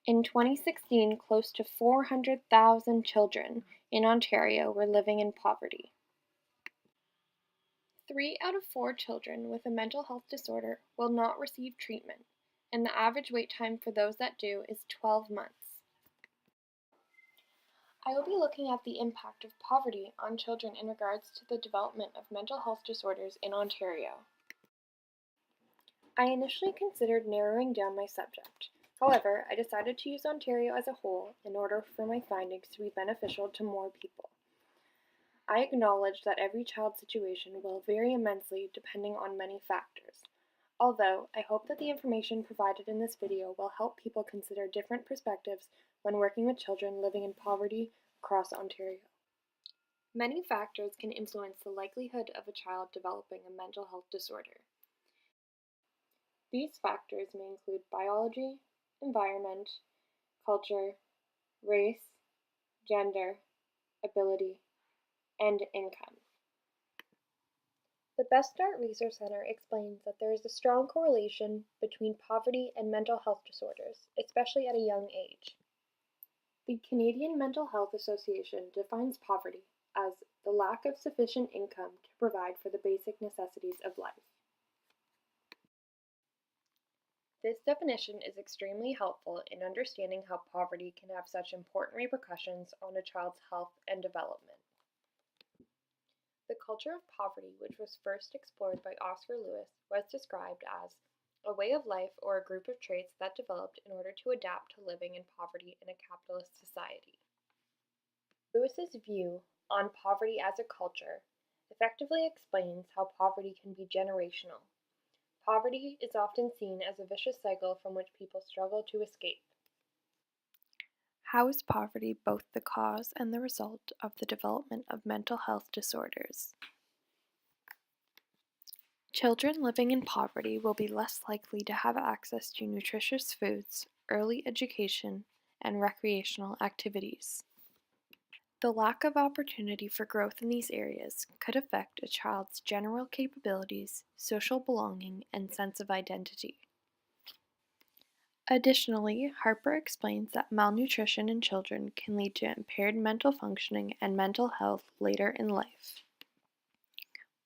In 2016, close to 400,000 children in Ontario were living in poverty. 3 out of 4 children with a mental health disorder will not receive treatment, and the average wait time for those that do is 12 months. I will be looking at the impact of poverty on children in regards to the development of mental health disorders in Ontario. I initially considered narrowing down my subject. However, I decided to use Ontario as a whole in order for my findings to be beneficial to more people. I acknowledge that every child's situation will vary immensely depending on many factors. Although, I hope that the information provided in this video will help people consider different perspectives when working with children living in poverty across Ontario. Many factors can influence the likelihood of a child developing a mental health disorder. These factors may include biology, environment, culture, race, gender, ability, and income. The Best Start Research Center explains that there is a strong correlation between poverty and mental health disorders, especially at a young age. The Canadian Mental Health Association defines poverty as the lack of sufficient income to provide for the basic necessities of life. This definition is extremely helpful in understanding how poverty can have such important repercussions on a child's health and development. The culture of poverty, which was first explored by Oscar Lewis, was described as a way of life or a group of traits that developed in order to adapt to living in poverty in a capitalist society. Lewis's view on poverty as a culture effectively explains how poverty can be generational. Poverty is often seen as a vicious cycle from which people struggle to escape. How is poverty both the cause and the result of the development of mental health disorders? Children living in poverty will be less likely to have access to nutritious foods, early education, and recreational activities. The lack of opportunity for growth in these areas could affect a child's general capabilities, social belonging, and sense of identity. Additionally, Harper explains that malnutrition in children can lead to impaired mental functioning and mental health later in life.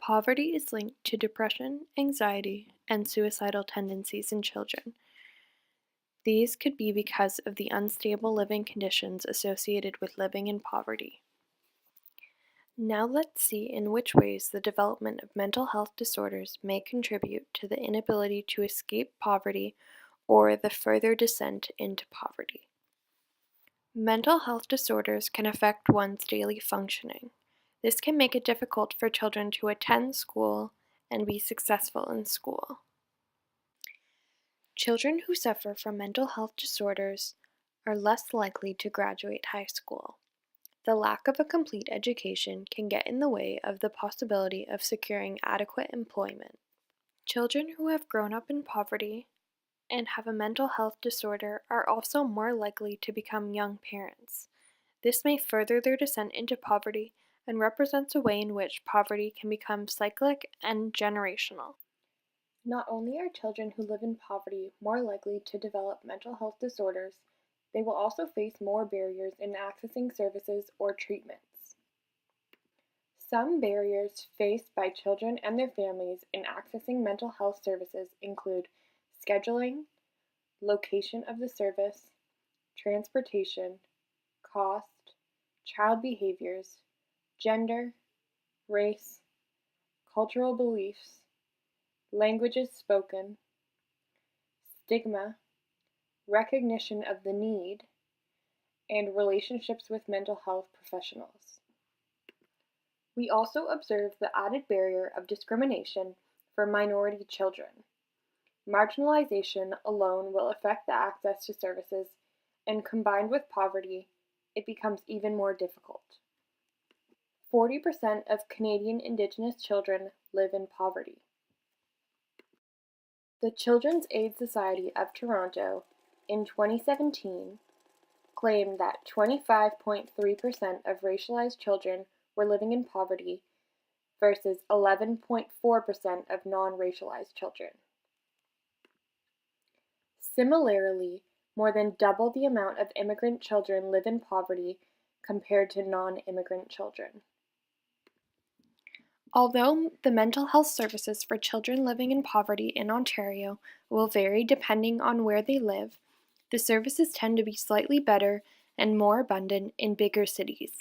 Poverty is linked to depression, anxiety, and suicidal tendencies in children. These could be because of the unstable living conditions associated with living in poverty. Now let's see in which ways the development of mental health disorders may contribute to the inability to escape poverty or the further descent into poverty. Mental health disorders can affect one's daily functioning. This can make it difficult for children to attend school and be successful in school. Children who suffer from mental health disorders are less likely to graduate high school. The lack of a complete education can get in the way of the possibility of securing adequate employment. Children who have grown up in poverty and have a mental health disorder are also more likely to become young parents. This may further their descent into poverty and represents a way in which poverty can become cyclic and generational. Not only are children who live in poverty more likely to develop mental health disorders, they will also face more barriers in accessing services or treatments. Some barriers faced by children and their families in accessing mental health services include scheduling, location of the service, transportation, cost, child behaviors, gender, race, cultural beliefs, languages spoken, stigma, recognition of the need, and relationships with mental health professionals. We also observe the added barrier of discrimination for minority children. Marginalization alone will affect the access to services, and combined with poverty, it becomes even more difficult. 40% of Canadian Indigenous children live in poverty. The Children's Aid Society of Toronto, in 2017, claimed that 25.3% of racialized children were living in poverty versus 11.4% of non-racialized children. Similarly, more than double the amount of immigrant children live in poverty compared to non-immigrant children. Although the mental health services for children living in poverty in Ontario will vary depending on where they live, the services tend to be slightly better and more abundant in bigger cities.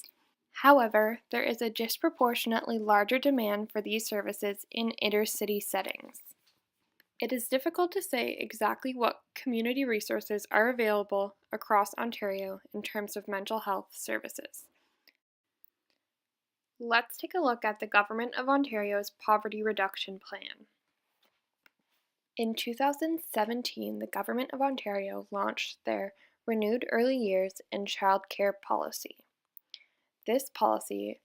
However, there is a disproportionately larger demand for these services in inner-city settings. It is difficult to say exactly what community resources are available across Ontario in terms of mental health services. Let's take a look at the Government of Ontario's Poverty Reduction Plan. In 2017, the Government of Ontario launched their Renewed Early Years and Child Care Policy. This policy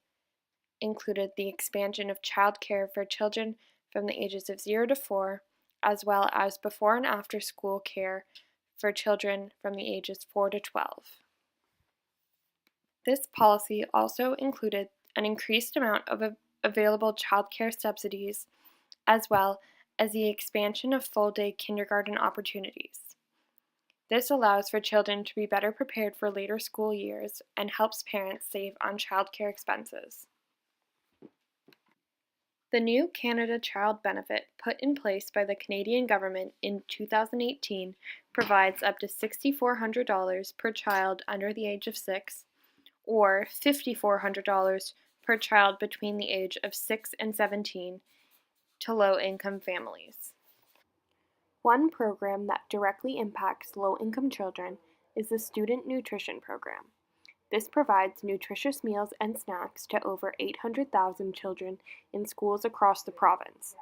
included the expansion of child care for children from the ages of 0 to 4, as well as before and after school care for children from the ages 4 to 12. This policy also included an increased amount of available child care subsidies, as well as the expansion of full-day kindergarten opportunities. This allows for children to be better prepared for later school years and helps parents save on childcare expenses. The new Canada Child Benefit, put in place by the Canadian government in 2018, provides up to $6,400 per child under the age of 6, or $5,400 per child between the age of 6 and 17 to low-income families. One program that directly impacts low-income children is the Student Nutrition Program. This provides nutritious meals and snacks to over 800,000 children in schools across the province.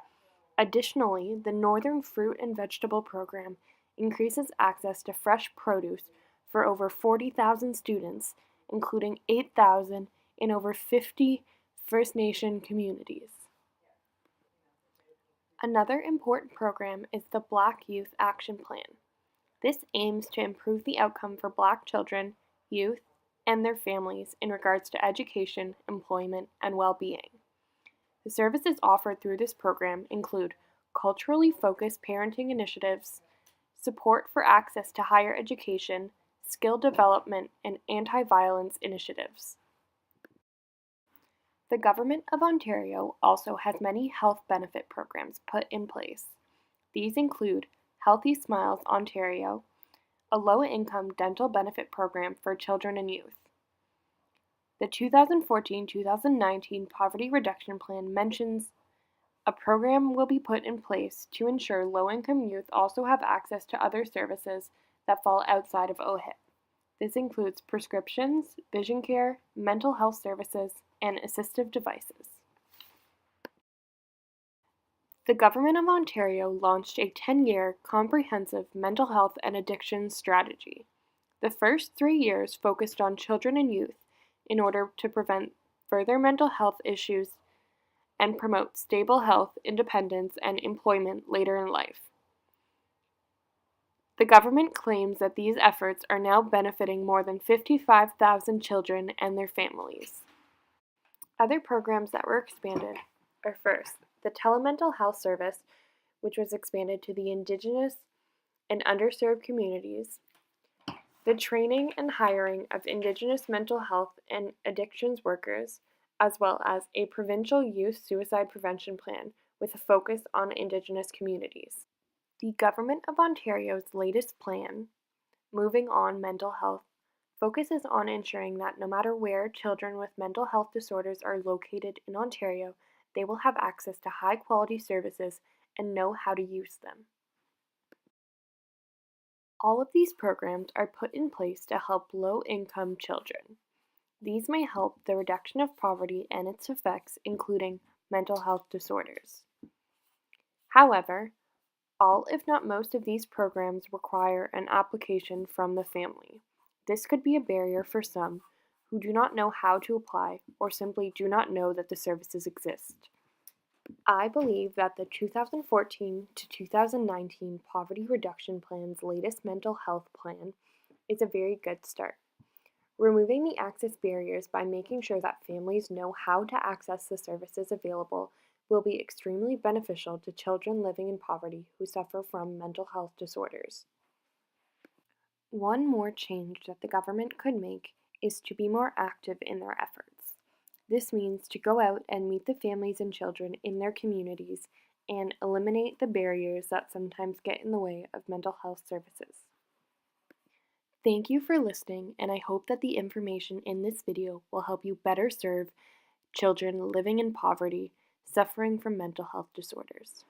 Additionally, the Northern Fruit and Vegetable Program increases access to fresh produce for over 40,000 students, including 8,000 in over 50 First Nation communities. Another important program is the Black Youth Action Plan. This aims to improve the outcome for Black children, youth, and their families in regards to education, employment, and well-being. The services offered through this program include culturally focused parenting initiatives, support for access to higher education, skill development, and anti-violence initiatives. The Government of Ontario also has many health benefit programs put in place. These include Healthy Smiles Ontario, a low-income dental benefit program for children and youth. The 2014-2019 Poverty Reduction Plan mentions a program will be put in place to ensure low-income youth also have access to other services that fall outside of OHIP. This includes prescriptions, vision care, mental health services, and assistive devices. The Government of Ontario launched a 10-year comprehensive mental health and addiction strategy. The first 3 years focused on children and youth in order to prevent further mental health issues and promote stable health, independence, and employment later in life. The government claims that these efforts are now benefiting more than 55,000 children and their families. Other programs that were expanded are first, the Telemental Health Service, which was expanded to the Indigenous and underserved communities, the training and hiring of Indigenous mental health and addictions workers, as well as a provincial youth suicide prevention plan with a focus on Indigenous communities. The Government of Ontario's latest plan, Moving On Mental Health, focuses on ensuring that no matter where children with mental health disorders are located in Ontario, they will have access to high-quality services and know how to use them. All of these programs are put in place to help low-income children. These may help the reduction of poverty and its effects, including mental health disorders. However, all if not most of these programs require an application from the family. This could be a barrier for some who do not know how to apply or simply do not know that the services exist. I believe that the 2014 to 2019 Poverty Reduction Plan's latest mental health plan is a very good start. Removing the access barriers by making sure that families know how to access the services available will be extremely beneficial to children living in poverty who suffer from mental health disorders. One more change that the government could make is to be more active in their efforts. This means to go out and meet the families and children in their communities and eliminate the barriers that sometimes get in the way of mental health services. Thank you for listening, and I hope that the information in this video will help you better serve children living in poverty, suffering from mental health disorders.